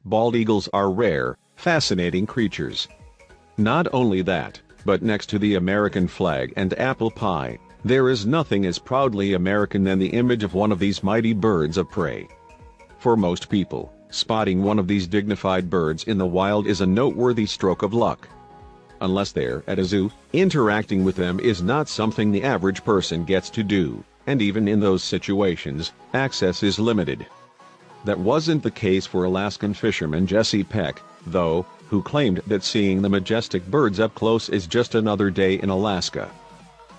Bald eagles are rare, fascinating creatures. Not only that, but next to the American flag and apple pie, there is nothing as proudly American than the image of one of these mighty birds of prey. For most people, spotting one of these dignified birds in the wild is a noteworthy stroke of luck. Unless they're at a zoo, interacting with them is not something the average person gets to do, and even in those situations, access is limited. That wasn't the case for Alaskan fisherman Jesse Peck, though, who claimed that seeing the majestic birds up close is just another day in Alaska.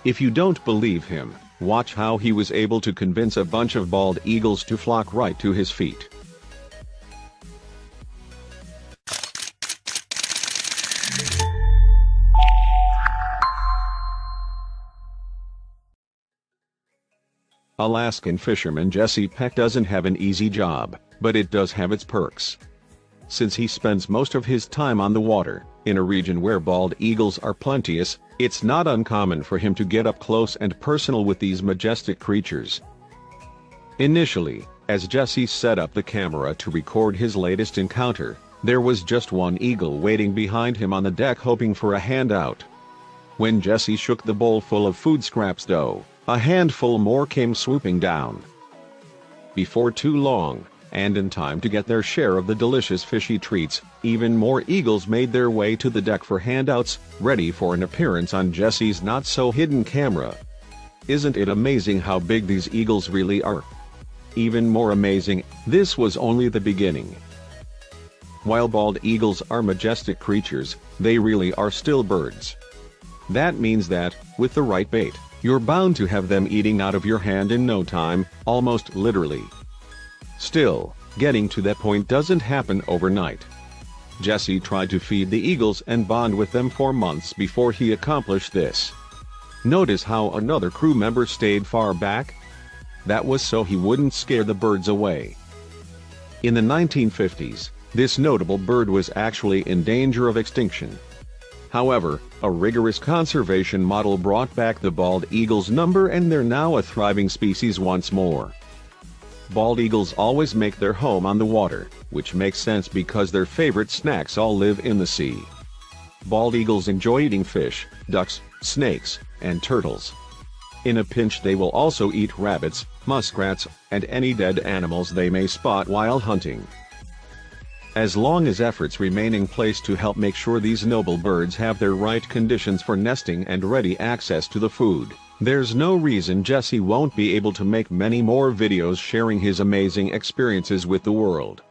If you don't believe him, watch how he was able to convince a bunch of bald eagles to flock right to his feet. Alaskan fisherman Jesse Peck doesn't have an easy job, but it does have its perks. Since he spends most of his time on the water, in a region where bald eagles are plenteous, it's not uncommon for him to get up close and personal with these majestic creatures. Initially, as Jesse set up the camera to record his latest encounter, there was just one eagle waiting behind him on the deck hoping for a handout. When Jesse shook the bowl full of food scraps though, a handful more came swooping down. Before too long, and in time to get their share of the delicious fishy treats, even more eagles made their way to the deck for handouts, ready for an appearance on Jesse's not-so-hidden camera. Isn't it amazing how big these eagles really are? Even more amazing, this was only the beginning. While bald eagles are majestic creatures, they really are still birds. That means that, with the right bait, you're bound to have them eating out of your hand in no time, almost literally. Still, getting to that point doesn't happen overnight. Jesse tried to feed the eagles and bond with them for months before he accomplished this. Notice how another crew member stayed far back? That was so he wouldn't scare the birds away. In the 1950s, this notable bird was actually in danger of extinction. However, a rigorous conservation model brought back the bald eagle's number and they're now a thriving species once more. Bald eagles always make their home on the water, which makes sense because their favorite snacks all live in the sea. Bald eagles enjoy eating fish, ducks, snakes, and turtles. In a pinch they will also eat rabbits, muskrats, and any dead animals they may spot while hunting. As long as efforts remain in place to help make sure these noble birds have their right conditions for nesting and ready access to the food, there's no reason Jesse won't be able to make many more videos sharing his amazing experiences with the world.